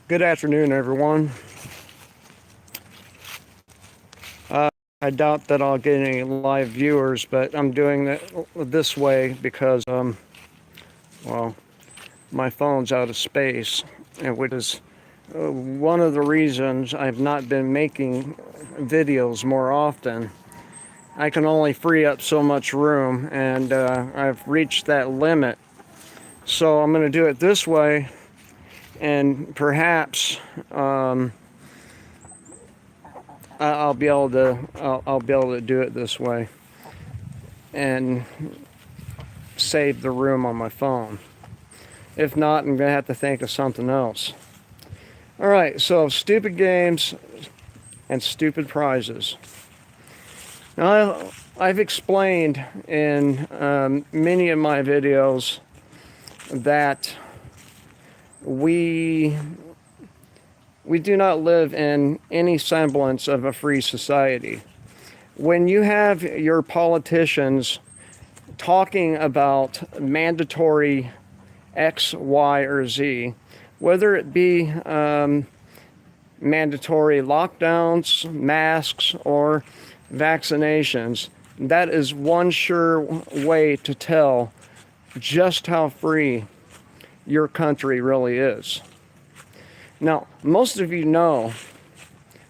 Good afternoon, everyone. I doubt that I'll get any live viewers, but I'm doing it this way because, well, my phone's out of space, and which is one of the reasons I've not been making videos more often. I can only free up so much room, and I've reached that limit. So I'm going to do it this way, and perhaps I'll be able to I'll be able to do it this way and save the room on my phone. If not, I'm gonna have to think of something else. All right, so stupid games and stupid prizes. Now, I've explained in many of my videos that we do not live in any semblance of a free society. When you have your politicians talking about mandatory X, Y, or Z, whether it be mandatory lockdowns, masks, or vaccinations, that is one sure way to tell just how free your country really is. Now, most of you know,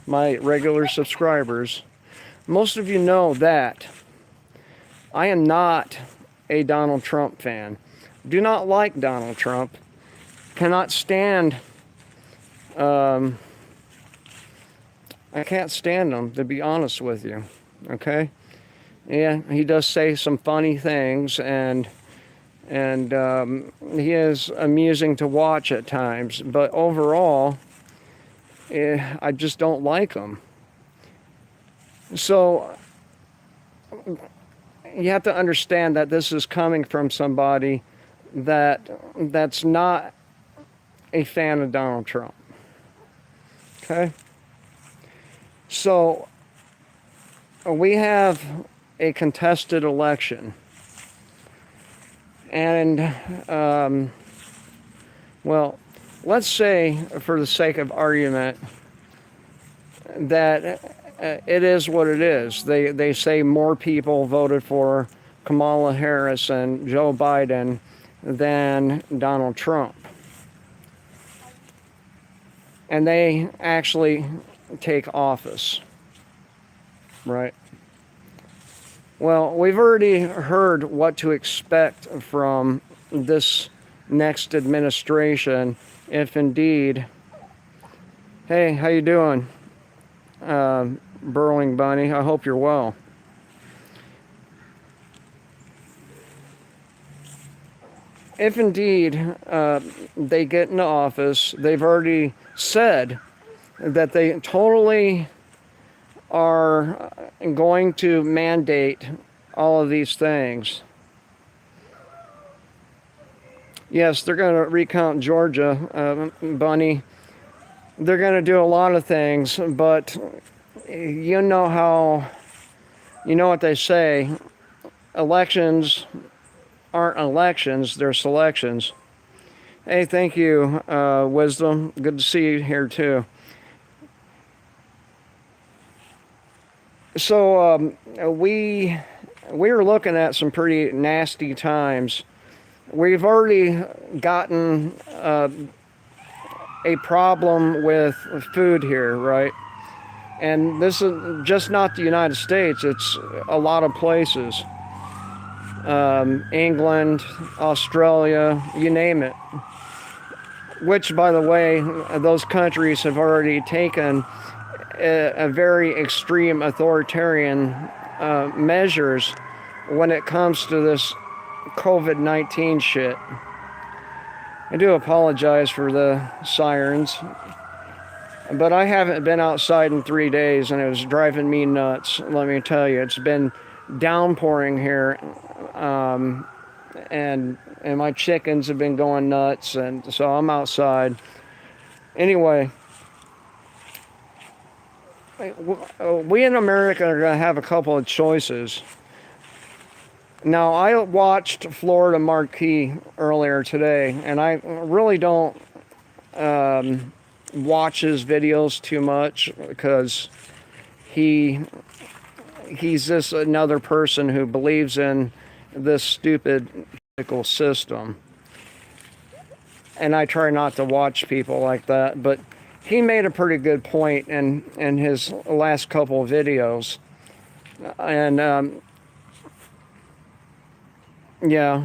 my regular subscribers, most of you know that I am not a Donald Trump fan. Do not like Donald Trump. Cannot stand, I can't stand him, to be honest with you, okay? Yeah, he does say some funny things, and he is amusing to watch at times, but overall, I just don't like him. So you have to understand that this is coming from somebody that's not a fan of Donald Trump. Okay? So we have a contested election. And, well, let's say, for the sake of argument, that it is what it is. They say more people voted for Kamala Harris and Joe Biden than Donald Trump. And they actually take office, right? Well, we've already heard what to expect from this next administration, if indeed. Hey, how you doing, Burrowing Bunny? I hope you're well. If indeed they get into office, they've already said that they totally are going to mandate all of these things. Yes, they're going to recount Georgia, Bunny. They're going to do a lot of things, but you know what they say, elections aren't elections, they're selections. Hey, thank you, Wisdom. Good to see you here too. So we are looking at some pretty nasty times. We've already gotten a problem with food here, right? And this is just not the United States, it's a lot of places. England, Australia, you name it. Which, by the way, those countries have already taken a very extreme authoritarian measures when it comes to this COVID-19 shit. I do apologize for the sirens, but I haven't been outside in 3 days and it was driving me nuts. Let me tell you, it's been downpouring here, and my chickens have been going nuts, and so I'm outside. Anyway, we in America are going to have a couple of choices. Now, I watched Florida Marquee earlier today, and I really don't watch his videos too much because he's just another person who believes in this stupid political system. And I try not to watch people like that, but he made a pretty good point in his last couple of videos. And yeah,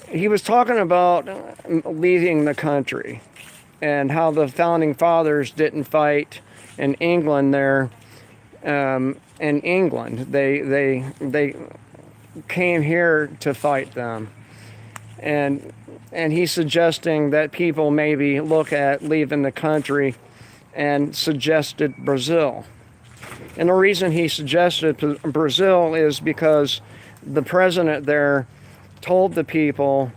he was talking about leaving the country and how the founding fathers didn't fight in England there. In England, they came here to fight them, and he's suggesting that people maybe look at leaving the country, and suggested Brazil. And the reason he suggested Brazil is because the president there told the people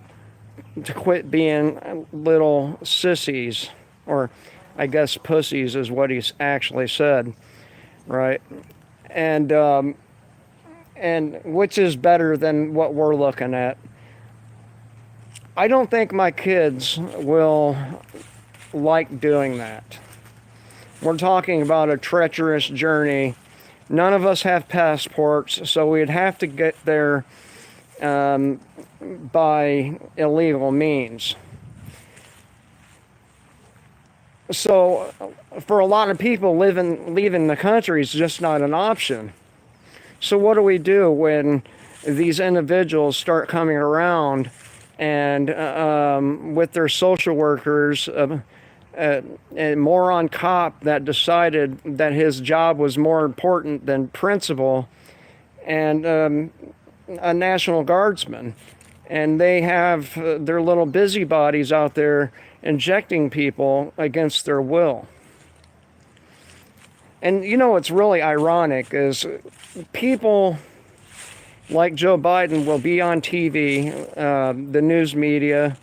to quit being little sissies, or I guess pussies is what he's actually said, right? And which is better than what we're looking at. I don't think my kids will like doing that. We're talking about a treacherous journey. None of us have passports, so we'd have to get there by illegal means. So for a lot of people, leaving the country is just not an option. So what do we do when these individuals start coming around and with their social workers, a moron cop that decided that his job was more important than principal, and a National Guardsman, and they have their little busybodies out there injecting people against their will. And you know what's really ironic is people like Joe Biden will be on TV, the news media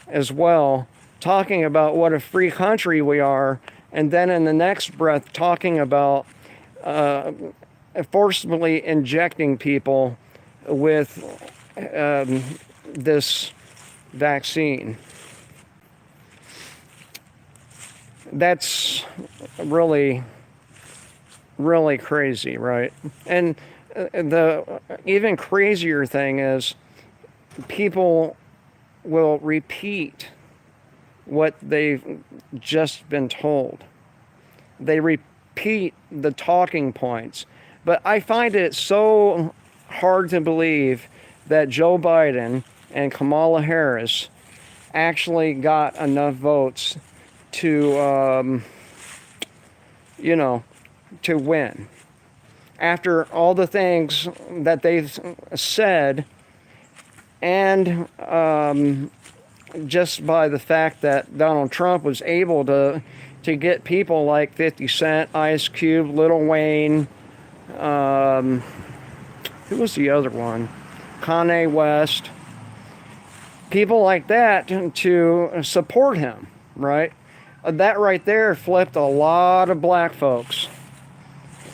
as well, talking about what a free country we are, and then in the next breath talking about forcibly injecting people with this vaccine. That's really crazy, right? And the even crazier thing is people will repeat what they've just been told. They repeat the talking points. But I find it so hard to believe that Joe Biden and Kamala Harris actually got enough votes to, to win. After all the things that they've said, and just by the fact that Donald Trump was able to get people like 50 Cent, Ice Cube, Lil Wayne, who was the other one? Kanye West. People like that to support him, right? That right there flipped a lot of black folks.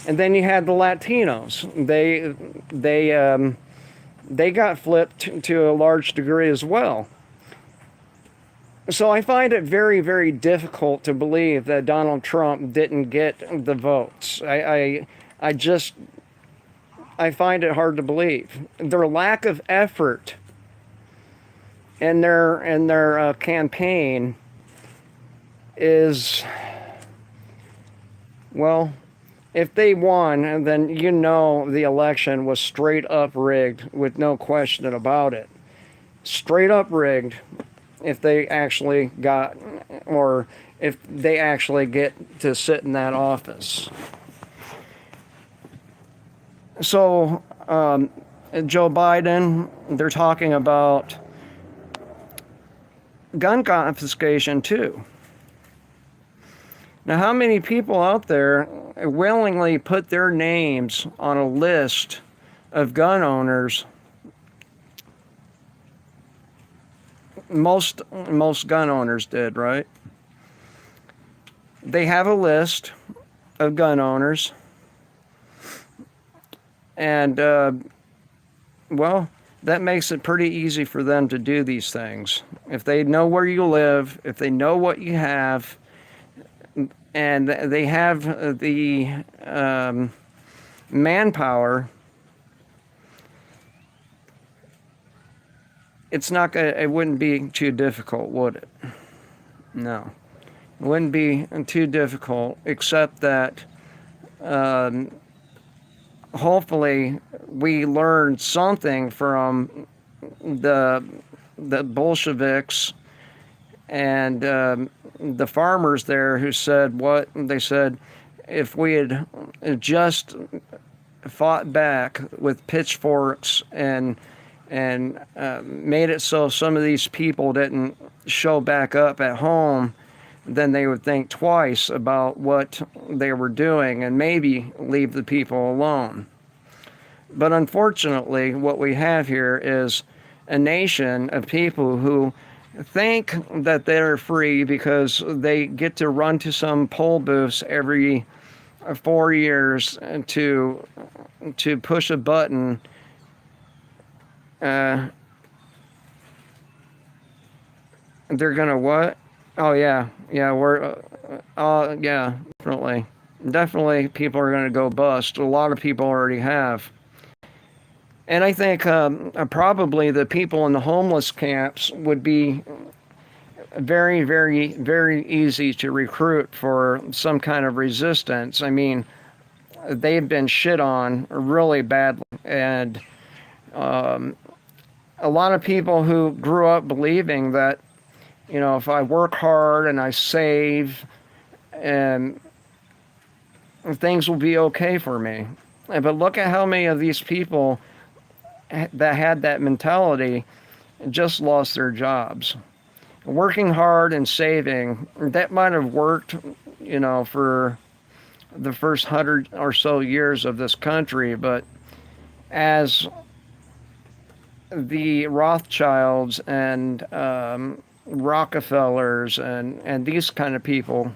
And then you had the Latinos. They got flipped to a large degree as well. So I find it very, very difficult to believe that Donald Trump didn't get the votes. I find it hard to believe. Their lack of effort in their campaign is, well, if they won, then the election was straight up rigged with no question about it. Straight up rigged if they actually got, or if they actually get to sit in that office. So, Joe Biden, they're talking about gun confiscation too. Now, how many people out there willingly put their names on a list of gun owners? Most gun owners did, right? They have a list of gun owners, and well, that makes it pretty easy for them to do these things. If they know where you live, if they know what you have, and they have the manpower, it wouldn't be too difficult, would it? No. It wouldn't be too difficult, except that hopefully we learned something from the Bolsheviks and the farmers there who said what they said. If we had just fought back with pitchforks and made it so some of these people didn't show back up at home, then they would think twice about what they were doing and maybe leave the people alone. But unfortunately, what we have here is a nation of people who think that they're free because they get to run to some poll booths every 4 years to push a button. They're gonna what? Oh yeah, yeah, definitely. People are gonna go bust. A lot of people already have. And I think probably the people in the homeless camps would be very, very, very easy to recruit for some kind of resistance. I mean, they've been shit on really badly. And a lot of people who grew up believing that, you know, if I work hard and I save, and things will be okay for me. But look at how many of these people that had that mentality just lost their jobs. Working hard and saving, that might have worked, you know, for the first 100 or so years of this country, but as the Rothschilds and Rockefellers and these kind of people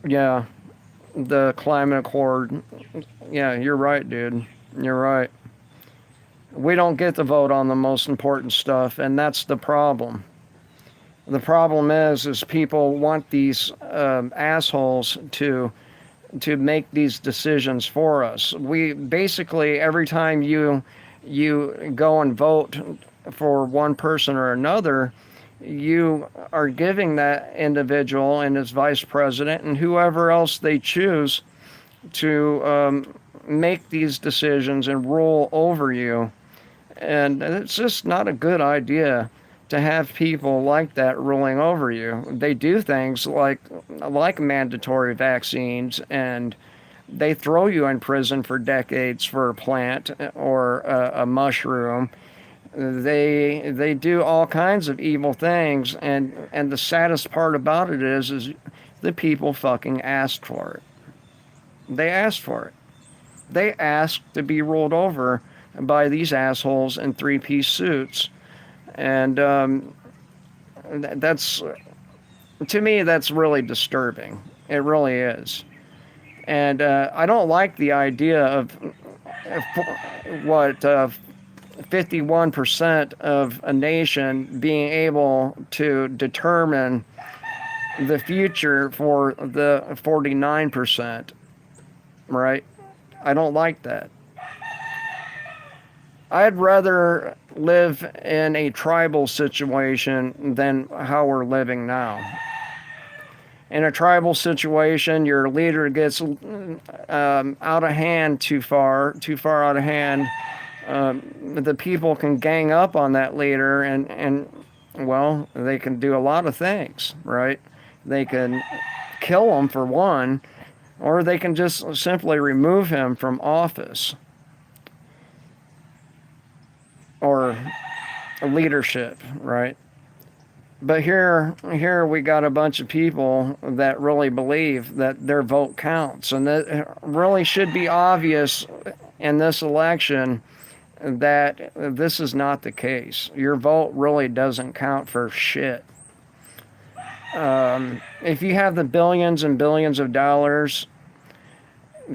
yeah, the climate accord. Yeah, you're right, dude. You're right. We don't get to vote on the most important stuff, and that's the problem. The problem is people want these assholes to make these decisions for us. We basically, every time you go and vote for one person or another, you are giving that individual and his vice president and whoever else they choose to make these decisions and rule over you. And it's just not a good idea to have people like that ruling over you. They do things like mandatory vaccines, and they throw you in prison for decades for a plant or a mushroom. They do all kinds of evil things, and the saddest part about it is the people fucking asked for it. They asked for it. They asked to be rolled over by these assholes in three-piece suits, and that's, to me, that's really disturbing. It really is. And I don't like the idea of what 51% of a nation being able to determine the future for the 49%, right? I don't like that. I'd rather live in a tribal situation than how we're living now. In a tribal situation, your leader gets out of hand too far out of hand. The people can gang up on that leader and well, they can do a lot of things, right? They can kill him for one, or they can just simply remove him from office or leadership, right? But here we got a bunch of people that really believe that their vote counts, and that really should be obvious in this election that this is not the case. Your vote really doesn't count for shit. If you have the billions and billions of dollars,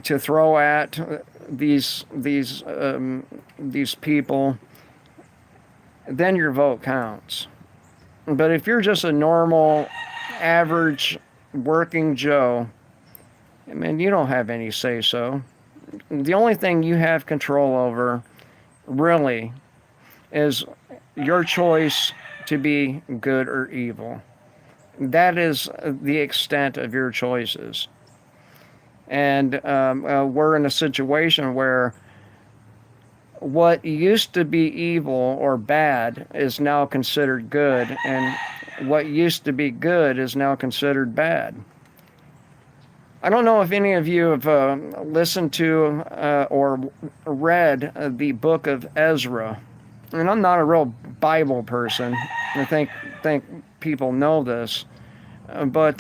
to throw at these people, then your vote counts. But if you're just a normal, average, working Joe, I mean, you don't have any say-so. The only thing you have control over, really, is your choice to be good or evil. That is the extent of your choices. And we're in a situation where what used to be evil or bad is now considered good, and what used to be good is now considered bad. I don't know if any of you have listened to or read the book of Ezra. And I'm not a real Bible person. I think people know this, but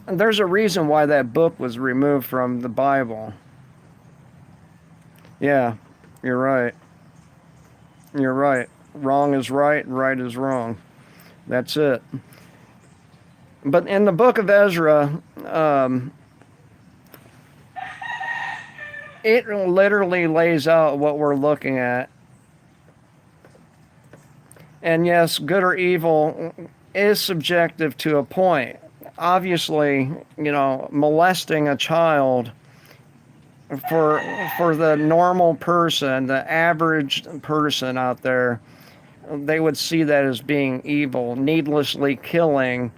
there's a reason why that book was removed from the Bible. Yeah, you're right. You're right. Wrong is right, right is wrong. That's it. But in the book of Ezra, it literally lays out what we're looking at. And yes, good or evil is subjective to a point. Obviously, molesting a child for the normal person, the average person out there, they would see that as being evil. Needlessly killing,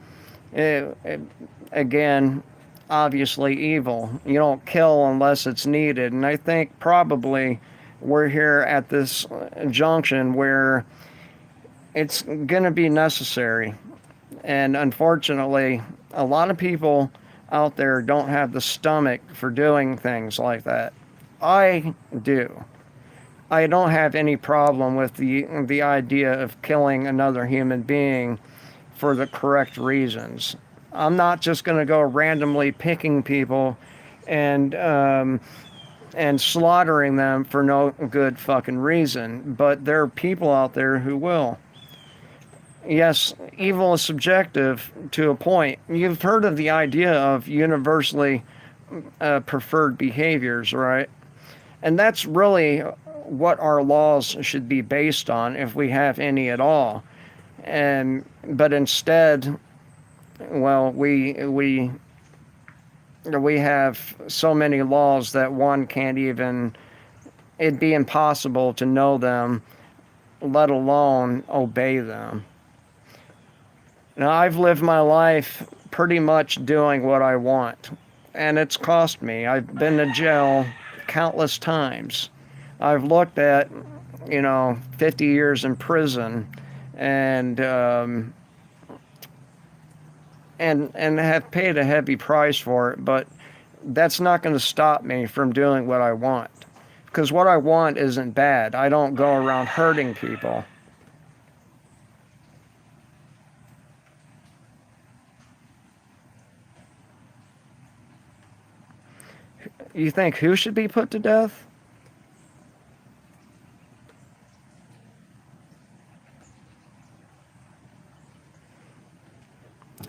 again, obviously evil. You don't kill unless it's needed. And I think probably we're here at this junction where it's going to be necessary. And unfortunately, a lot of people out there don't have the stomach for doing things like that. I do. I don't have any problem with the idea of killing another human being for the correct reasons. I'm not just going to go randomly picking people and slaughtering them for no good fucking reason. But there are people out there who will. Yes, evil is subjective to a point. You've heard of the idea of universally preferred behaviors, right? And that's really what our laws should be based on, if we have any at all. But instead, well, we have so many laws that one can't even. It'd be impossible to know them, let alone obey them. Now, I've lived my life pretty much doing what I want, and it's cost me. I've been to jail countless times. I've looked at, 50 years in prison, and have paid a heavy price for it, but that's not going to stop me from doing what I want. Because what I want isn't bad. I don't go around hurting people. You think who should be put to death?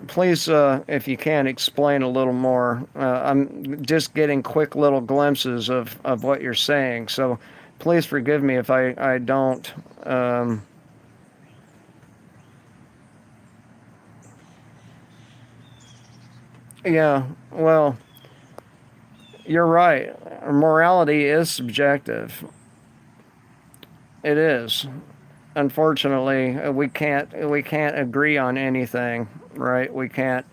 Please, if you can, explain a little more. I'm just getting quick little glimpses of what you're saying, so please forgive me if I don't. Yeah, well, you're right. Morality is subjective. It is. Unfortunately, we can't agree on anything, right? We can't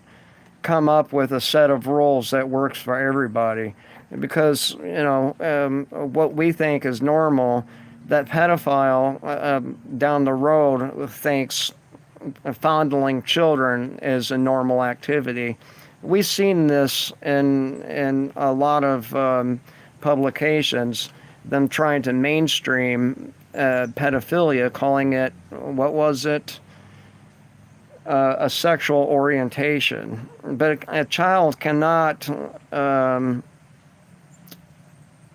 come up with a set of rules that works for everybody, because what we think is normal, that pedophile down the road thinks fondling children is a normal activity. We've seen this in a lot of publications, them trying to mainstream pedophilia, calling it, what was it? A sexual orientation. But a child cannot,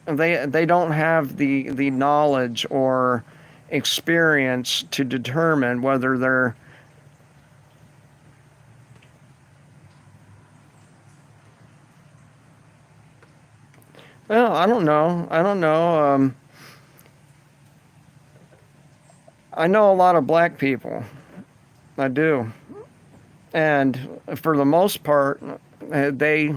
they don't have the knowledge or experience to determine whether they're. Well, I don't know. I don't know. I know a lot of black people. I do, and for the most part, they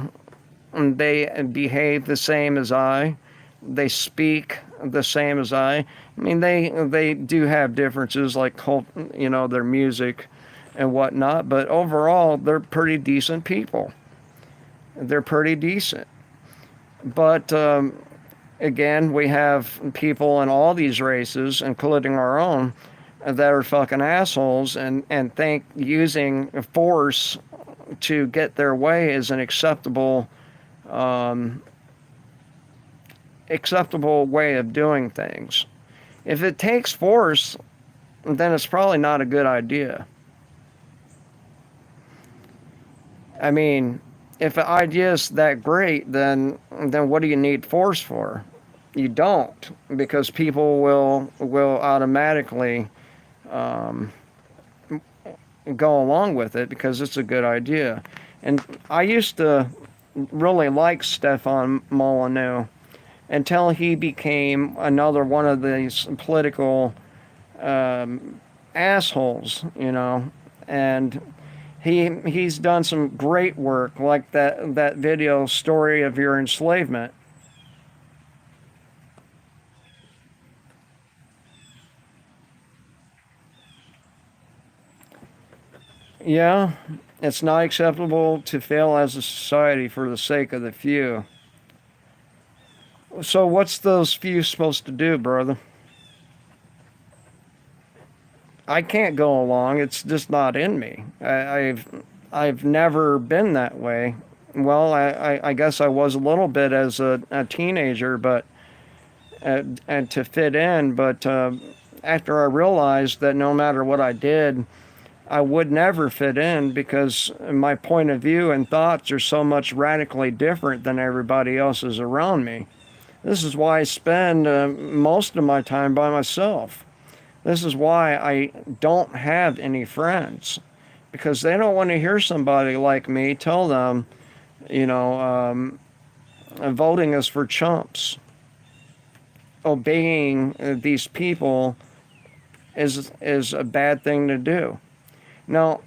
behave the same as I. They speak the same as I. I mean, they do have differences like their music and whatnot, but overall, they're pretty decent people. They're pretty decent. But again, we have people in all these races, including our own, that are fucking assholes and think using force to get their way is an um, acceptable way of doing things. If it takes force, then it's probably not a good idea. I mean, if an idea is that great, then what do you need force for? You don't, because people will automatically um, go along with it because it's a good idea. And I used to really like Stefan Molyneux until he became another one of these political um, assholes, and he's done some great work, like that video story of your enslavement. Yeah, it's not acceptable to fail as a society for the sake of the few. So what's those few supposed to do, brother? I can't go along. It's just not in me. I've never been that way. Well, I guess I was a little bit as a teenager, but and to fit in. But after I realized that no matter what I did, I would never fit in because my point of view and thoughts are so much radically different than everybody else's around me. This is why I spend most of my time by myself. This is why I don't have any friends because they don't want to hear somebody like me tell them, you know, voting is for chumps. Obeying these people is a bad thing to do. Now,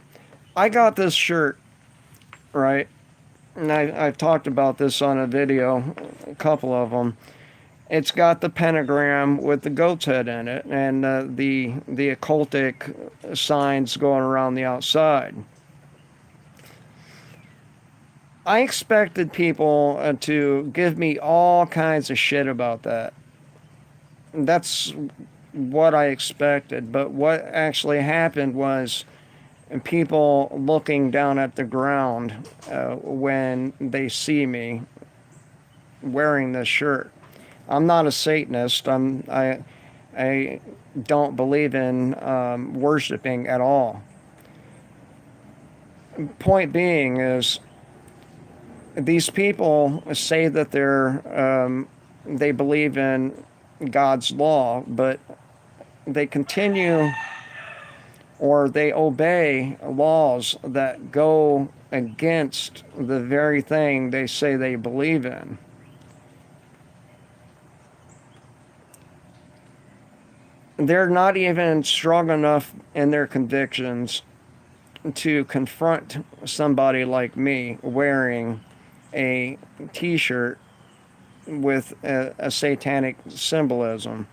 I got this shirt, right? And I've talked about this on a video, a couple of them. It's got the pentagram with the goat's head in it, and the occultic signs going around the outside. I expected people to give me all kinds of shit about that. That's what I expected, but what actually happened was people looking down at the ground when they see me wearing this shirt. I'm not a Satanist. I don't believe in worshiping at all. Point being is these people say that they believe in God's law, but they continue or they obey laws that go against the very thing they say they believe in. They're not even strong enough in their convictions to confront somebody like me wearing a t-shirt with a satanic symbolism.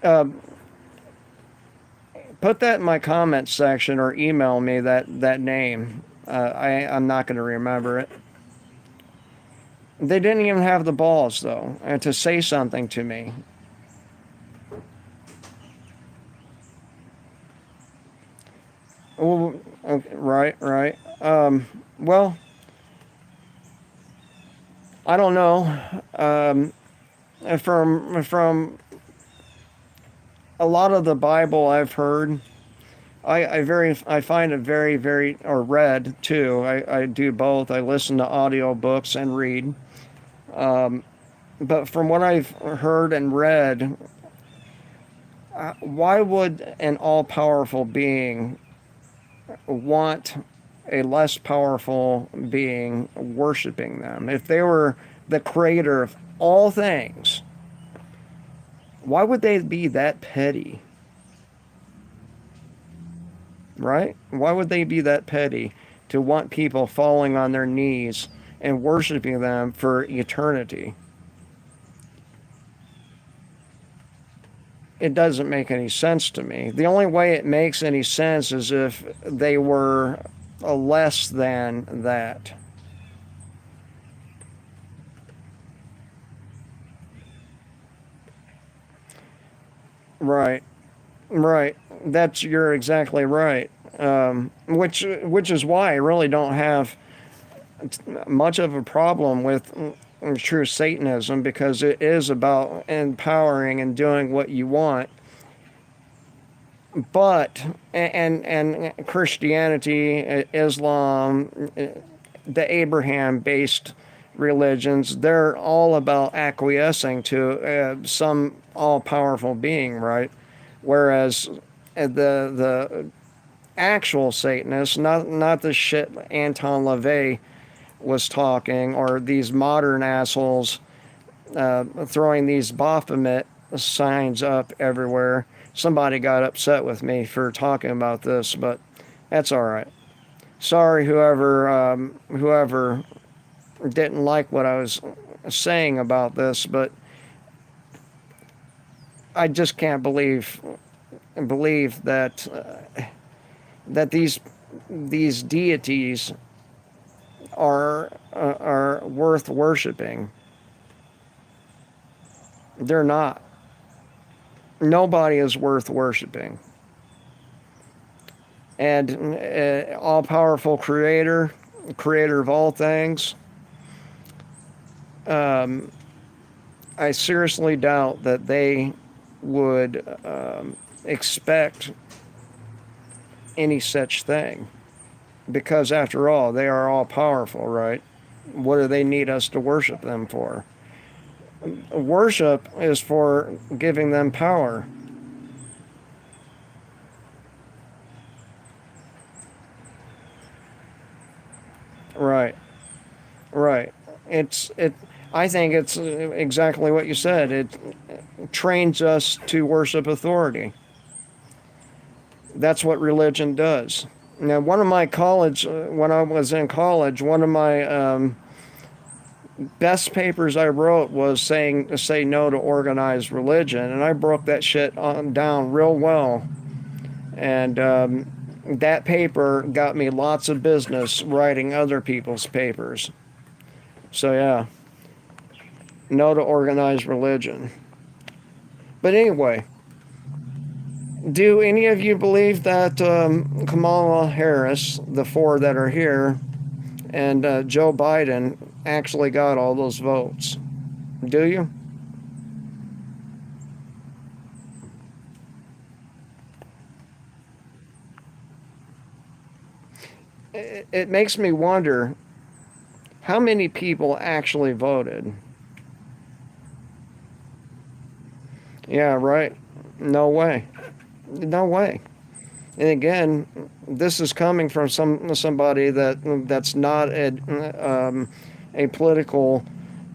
Uh, put that in my comments section or email me that name. I'm not going to remember it. They didn't even have the balls, though, to say something to me. Oh, okay, right. Well, I don't know. From a lot of the Bible I've heard, I find it very or read too. I do both. I listen to audio books and read. Um, but from what I've heard and read, why would an all powerful being want a less powerful being worshiping them. If they were the creator of all things, why would they be that petty? Right? Why would they be that petty to want people falling on their knees and worshiping them for eternity? It doesn't make any sense to me. The only way it makes any sense is if they were a less than that. Right, right. You're exactly right. Which is why I really don't have much of a problem with true Satanism, because it is about empowering and doing what you want. But and Christianity, Islam, the Abraham-based religions, they're all about acquiescing to some all-powerful being, right? Whereas the actual Satanists, not the shit Anton LaVey was talking, or these modern assholes throwing these Baphomet signs up everywhere. Somebody got upset with me for talking about this, but that's all right. Sorry, whoever didn't like what I was saying about this, but I just can't believe that that these deities are worth worshiping. They're not. Nobody is worth worshiping. And all-powerful creator of all things, I seriously doubt that they would expect any such thing. Because after all, they are all powerful, right? What do they need us to worship them for? Worship is for giving them power. Right, right. It. I think it's exactly what you said. It trains us to worship authority. That's what religion does. Now, one of my college, when I was in college, one of my best papers I wrote was saying say no to organized religion, and I broke that shit down real well. And that paper got me lots of business writing other people's papers. So yeah, no to organized religion. But anyway, do any of you believe that Kamala Harris, the four that are here, and Joe Biden actually got all those votes? Do you? It makes me wonder how many people actually voted. Yeah, right. No way. No way. And again, this is coming from somebody that's not a political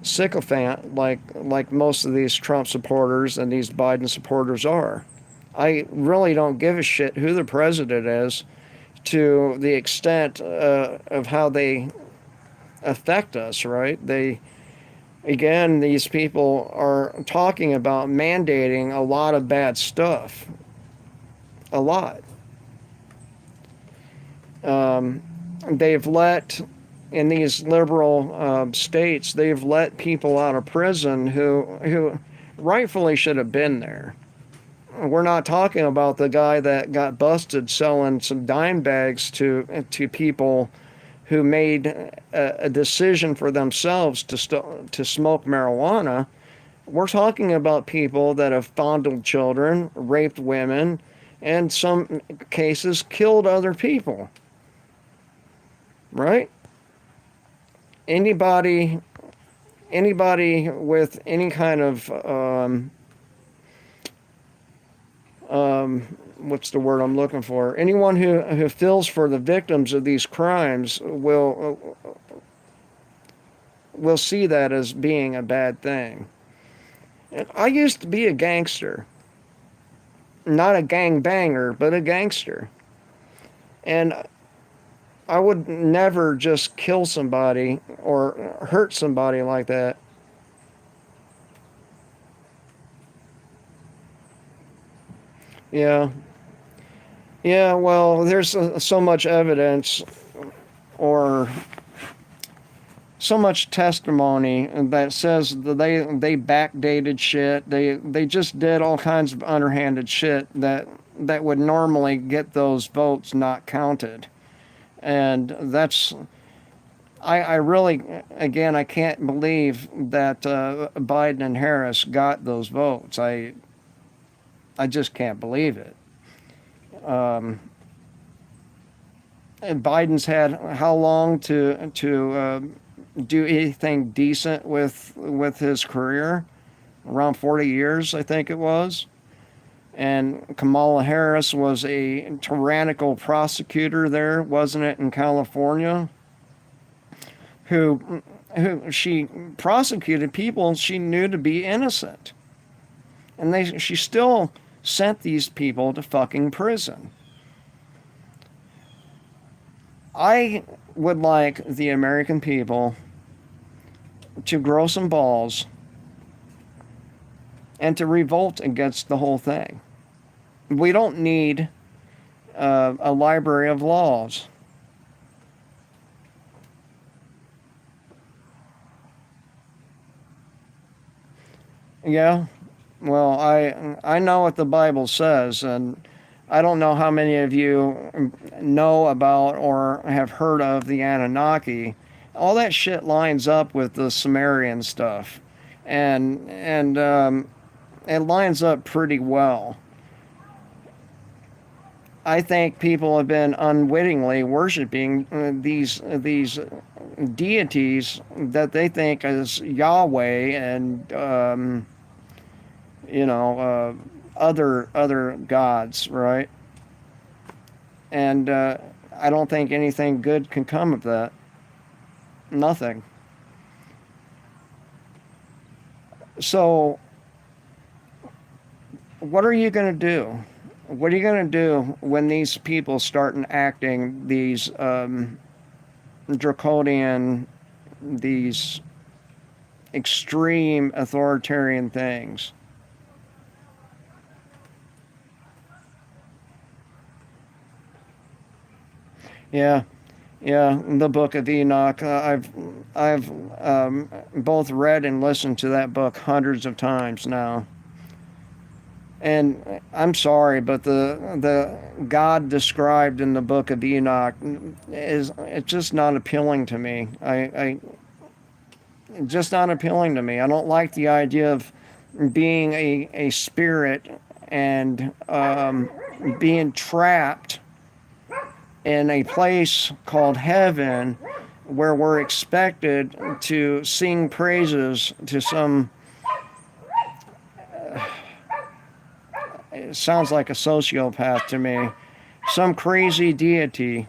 sycophant like most of these Trump supporters and these Biden supporters are. I really don't give a shit who the president is, to the extent of how they affect us, right? Again, these people are talking about mandating a lot of bad stuff. A lot. They've let, in these liberal states, they've let people out of prison who rightfully should have been there. We're not talking about the guy that got busted selling some dime bags to people who made a decision for themselves to smoke marijuana. We're talking about people that have fondled children, raped women, and some cases killed other people. Right? Anybody with any kind of what's the word I'm looking for? Anyone who feels for the victims of these crimes will see that as being a bad thing. I used to be a gangster, not a gangbanger, but a gangster, and I would never just kill somebody or hurt somebody like that. Yeah. Yeah, well, there's so much evidence or so much testimony that says that they backdated shit. They just did all kinds of underhanded shit that would normally get those votes not counted. And that's I really, again, I can't believe that Biden and Harris got those votes. I just can't believe it. And Biden's had how long to do anything decent with his career? Around 40 years, I think it was. And Kamala Harris was a tyrannical prosecutor there, wasn't it, in California? Who she prosecuted people she knew to be innocent, and she still sent these people to fucking prison. I would like the American people to grow some balls and to revolt against the whole thing. We don't need a library of laws. Yeah, well, I know what the Bible says, and I don't know how many of you know about or have heard of the Anunnaki. All that shit lines up with the Sumerian stuff, and it lines up pretty well. I think people have been unwittingly worshiping these deities that they think is Yahweh and other gods, right? And I don't think anything good can come of that. Nothing. So, what are you going to do? What are you going to do when these people start enacting these draconian, these extreme authoritarian things? Yeah, yeah. The Book of Enoch. I've both read and listened to that book hundreds of times now. And I'm sorry, but the God described in the Book of Enoch is it's just not appealing to me. I just not appealing to me. I don't like the idea of being a spirit and being trapped in a place called heaven where we're expected to sing praises to some, it sounds like a sociopath to me, some crazy deity.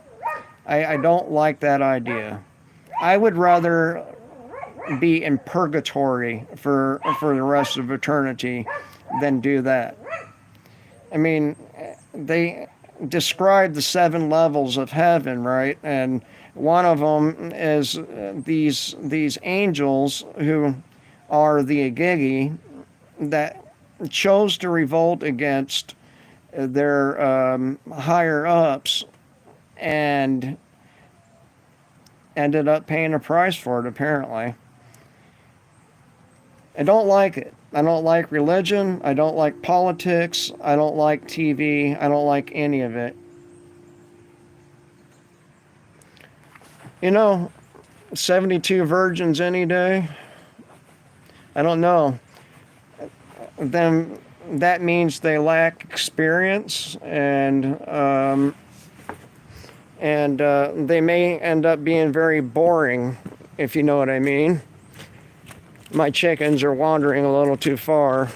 I don't like that idea. I would rather be in purgatory for the rest of eternity than do that. I mean, they describe the 7 levels of heaven, right? And one of them is these angels who are the Agigi that chose to revolt against their higher ups and ended up paying a price for it, apparently. I don't like it. I don't like religion. I don't like politics. I don't like TV. I don't like any of it. 72 virgins any day? I don't know. Then that means they lack experience, and they may end up being very boring, if you know what I mean. My chickens are wandering a little too far.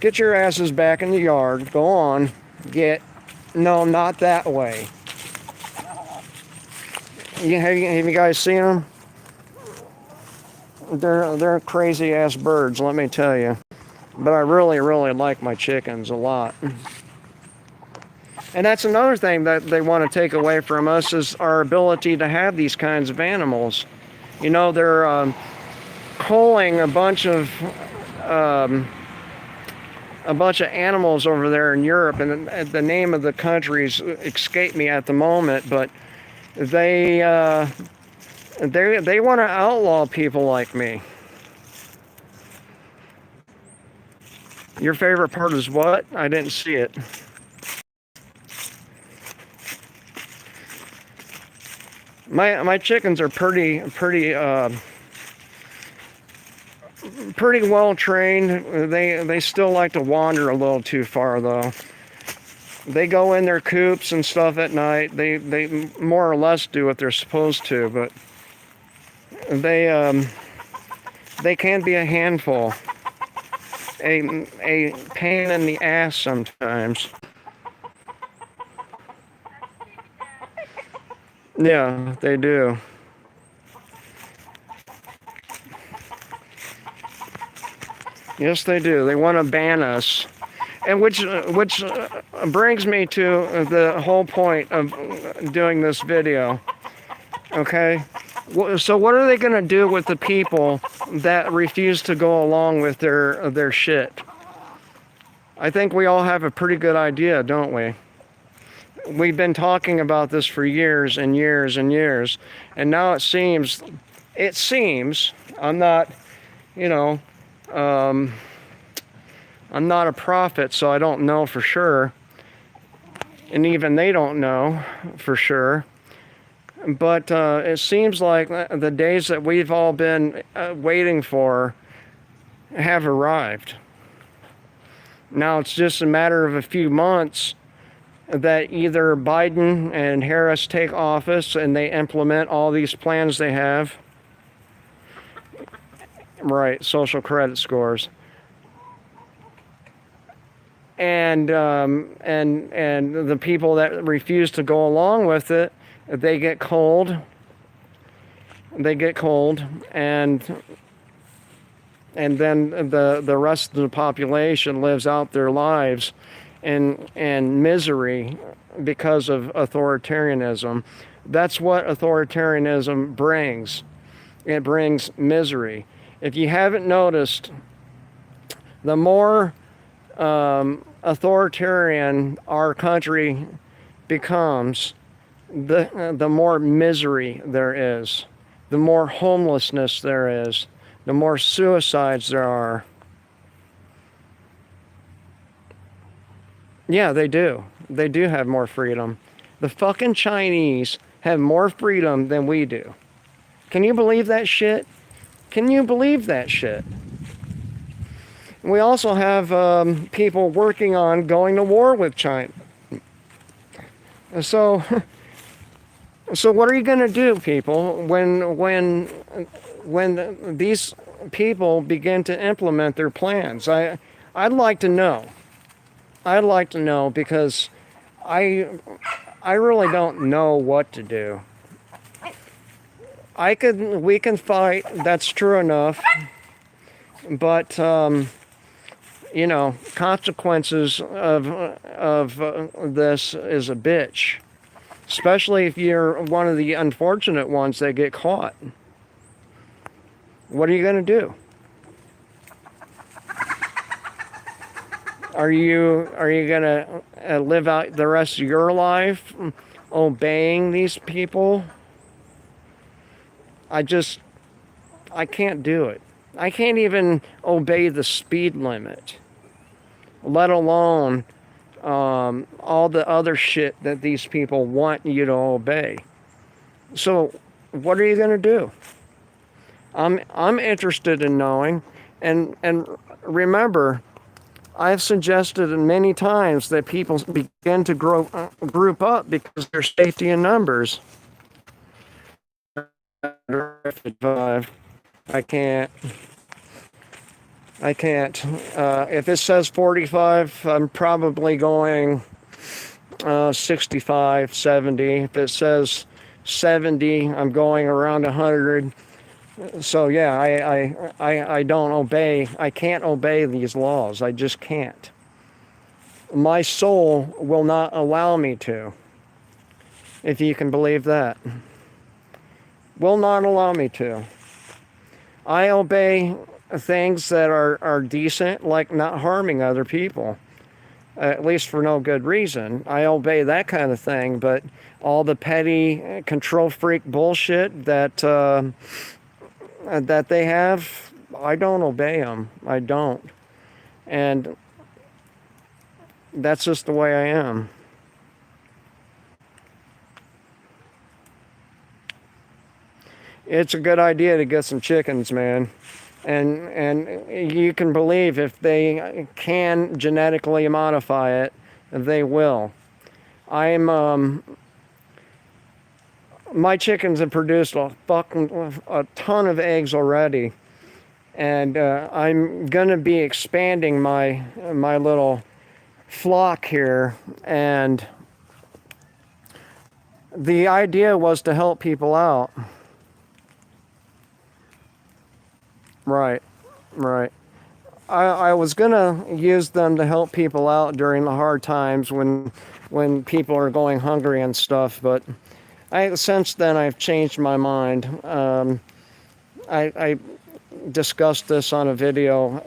Get your asses back in the yard. Go on. No, not that way. Have you guys seen them? They're crazy ass birds, let me tell you. But I really, really like my chickens a lot. And that's another thing that they want to take away from us is our ability to have these kinds of animals. You know, they're culling a bunch of animals over there in Europe, and the name of the countries escape me at the moment, but they want to outlaw people like me. Your favorite part is what? I didn't see it. My chickens are pretty well trained. They still like to wander a little too far though. They go in their coops and stuff at night. They more or less do what they're supposed to, but they can be a handful, a pain in the ass sometimes. Yeah, they do. Yes, they do. They want to ban us, and which brings me to the whole point of doing this video. Okay, so what are they going to do with the people that refuse to go along with their shit? I think we all have a pretty good idea, don't we? We've been talking about this for years and years and years, and now it seems, I'm not, I'm not a prophet, so I don't know for sure, and even they don't know for sure, but it seems like the days that we've all been waiting for have arrived. Now it's just a matter of a few months that either Biden and Harris take office and they implement all these plans they have. Right, social credit scores. And the people that refuse to go along with it, they get cold. And then the rest of the population lives out their lives in misery because of authoritarianism. That's what authoritarianism brings. It brings misery. If you haven't noticed, the more authoritarian our country becomes, the more misery there is, the more homelessness there is, the more suicides there are. Yeah, they do. They do have more freedom. The fucking Chinese have more freedom than we do. Can you believe that shit? Can you believe that shit? We also have people working on going to war with China. So what are you going to do, people, when these people begin to implement their plans? I'd like to know. I'd like to know because I really don't know what to do. We can fight, that's true enough, but consequences of this is a bitch, especially if you're one of the unfortunate ones that get caught. What are you going to do? Are you going to live out the rest of your life obeying these people? I can't do it. I can't even obey the speed limit, let alone all the other shit that these people want you to obey. So what are you going to do? I'm interested in knowing, and remember, I've suggested many times that people begin to group up because there's safety in numbers. I can't. I can't. If it says 45, I'm probably going 65, 70. If it says 70, I'm going around 100. So yeah, I don't obey. I can't obey these laws. I just can't. My soul will not allow me to, if you can believe that. Will not allow me to. I obey things that are decent, like not harming other people, at least for no good reason. I obey that kind of thing, but all the petty control freak bullshit that they have, I don't obey them. I don't. And that's just the way I am. It's a good idea to get some chickens, man. And you can believe if they can genetically modify it, they will. My chickens have produced a ton of eggs already, and I'm gonna be expanding my little flock here, and the idea was to help people out. Right, right. I was gonna use them to help people out during the hard times when people are going hungry and stuff, but since then I've changed my mind. I discussed this on a video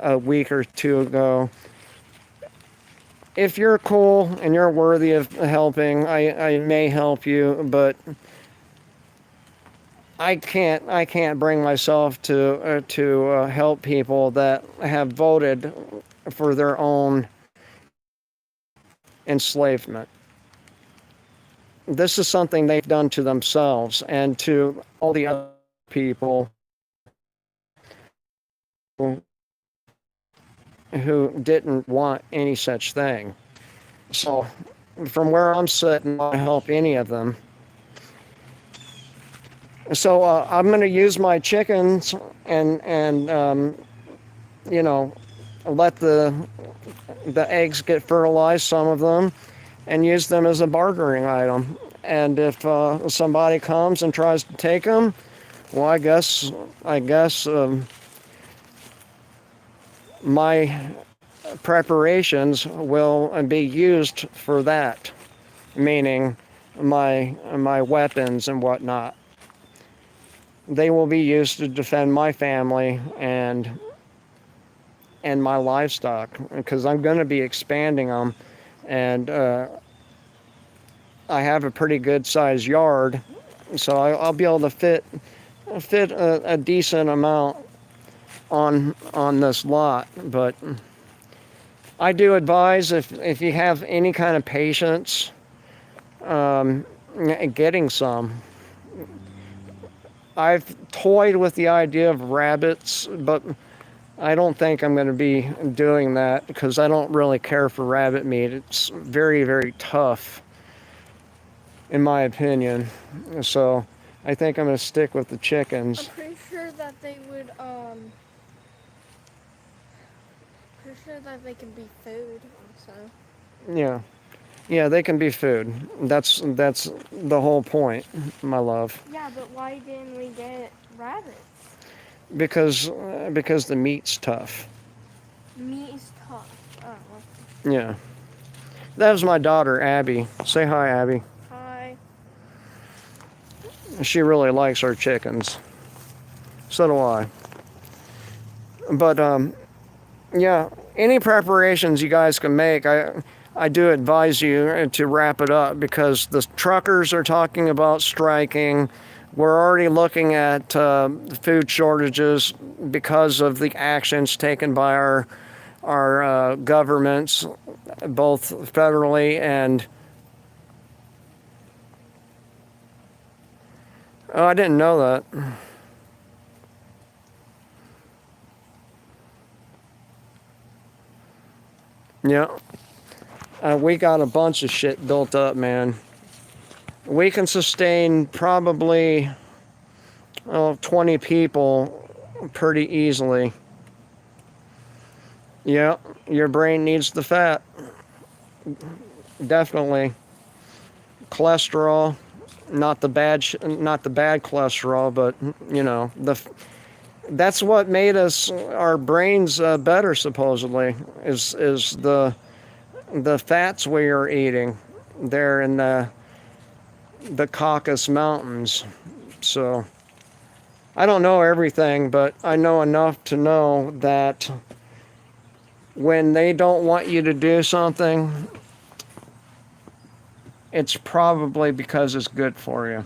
a week or two ago. If you're cool and you're worthy of helping, I may help you, but I can't bring myself to help people that have voted for their own enslavement. This is something they've done to themselves and to all the other people who didn't want any such thing. So, from where I'm sitting, I don't help any of them. So I'm going to use my chickens and you know, let the eggs get fertilized, some of them, and use them as a bartering item. And if somebody comes and tries to take them, well, I guess my preparations will be used for that, meaning my weapons and whatnot. They will be used to defend my family and my livestock, because I'm going to be expanding them, and I have a pretty good sized yard, so I'll be able to fit a decent amount on this lot. But I do advise, if you have any kind of patience, getting some. I've toyed with the idea of rabbits, but I don't think I'm going to be doing that because I don't really care for rabbit meat. It's very, very tough, in my opinion. So I think I'm going to stick with the chickens. I'm pretty sure that they would, pretty sure that they can be food also. Yeah. Yeah, they can be food. That's the whole point, my love. Yeah, but why didn't we get rabbits? Because the meat's tough. Meat is tough. Oh, well. Yeah. That was my daughter, Abby. Say hi, Abby. Hi. She really likes our chickens. So do I. But yeah, any preparations you guys can make, I do advise you to wrap it up, because the truckers are talking about striking. We're already looking at food shortages because of the actions taken by our governments, both federally and... Oh, I didn't know that. Yeah. We got a bunch of shit built up, man. We can sustain probably 20 people pretty easily. Yeah, your brain needs the fat. Definitely. Cholesterol, not the bad cholesterol, but that's what made our brains better, supposedly, is the fats we are eating there in the Caucasus Mountains. So I don't know everything, but I know enough to know that when they don't want you to do something, it's probably because it's good for you.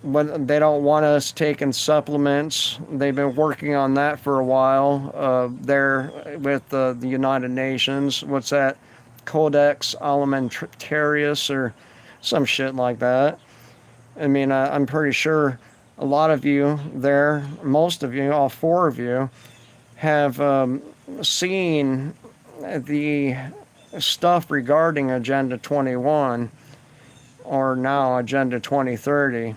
When they don't want us taking supplements, they've been working on that for a while. There with the United Nations, what's that? Codex Alimentarius or some shit like that. I mean, I'm pretty sure a lot of you there, most of you, all four of you, have seen the stuff regarding Agenda 21, or now Agenda 2030,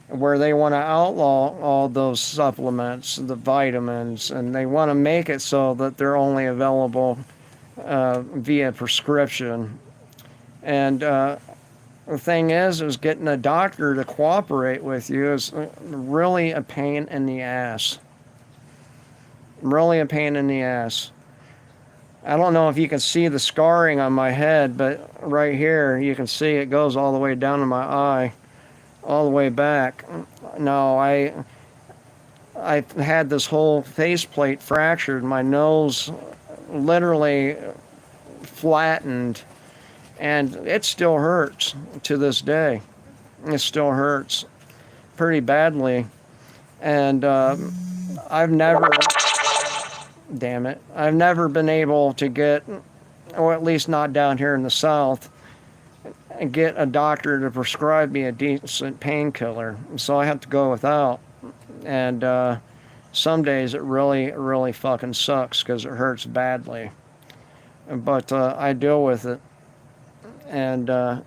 where they want to outlaw all those supplements, the vitamins, and they want to make it so that they're only available via prescription. And the thing is getting a doctor to cooperate with you is really a pain in the ass. Really a pain in the ass. I don't know if you can see the scarring on my head, but right here you can see it goes all the way down to my eye, all the way back. No, I had this whole faceplate fractured. My nose literally flattened, and it still hurts to this day. It still hurts pretty badly, and I've never, damn it, I've never been able to get, or at least not down here in the South, get a doctor to prescribe me a decent painkiller. So I have to go without. And some days it really fucking sucks because it hurts badly. But I deal with it. And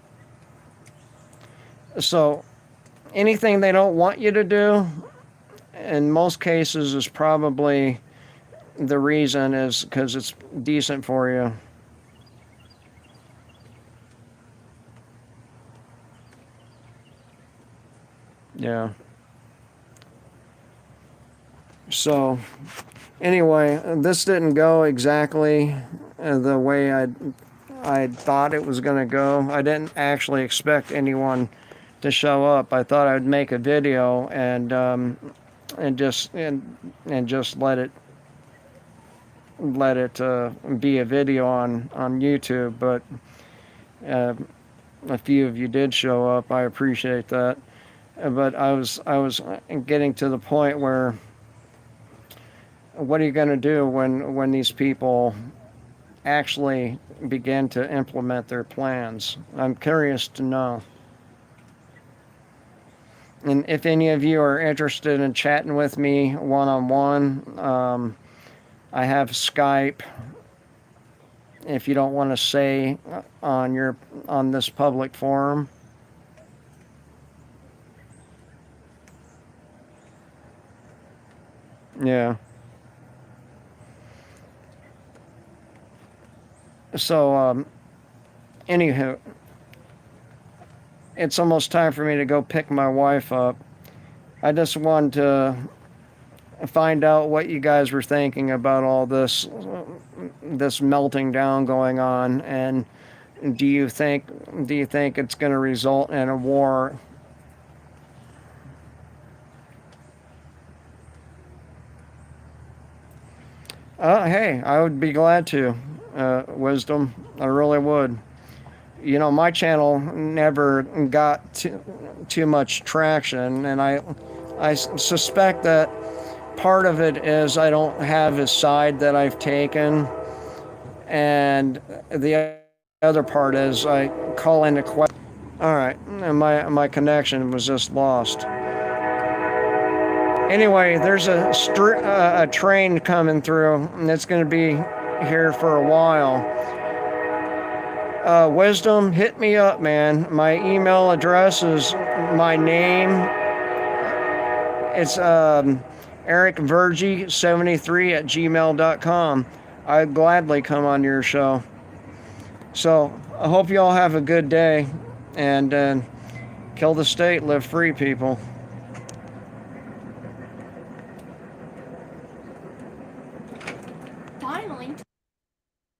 so anything they don't want you to do, in most cases, is probably the reason is because it's decent for you. Yeah. So anyway, this didn't go exactly the way I thought it was going to go. I didn't actually expect anyone to show up. I thought I'd make a video and just let it be a video on YouTube. But a few of you did show up. I appreciate that. But I was getting to the point where, what are you going to do when these people actually begin to implement their plans? I'm curious to know. And if any of you are interested in chatting with me one-on-one, I have Skype. If you don't want to say on this public forum. Yeah. So, anywho, it's almost time for me to go pick my wife up. I just wanted to find out what you guys were thinking about all this melting down going on, and do you think it's going to result in a war? Hey, I would be glad to, Wisdom. I really would. You know, my channel never got too much traction, and I suspect that part of it is I don't have a side that I've taken, and the other part is I call into question. All right, and my connection was just lost. Anyway, there's a train coming through, and it's going to be here for a while. Wisdom, hit me up, man. My email address is my name. It's ericvergy73@gmail.com. I'd gladly come on your show. So I hope you all have a good day, and kill the state, live free, people. Finally.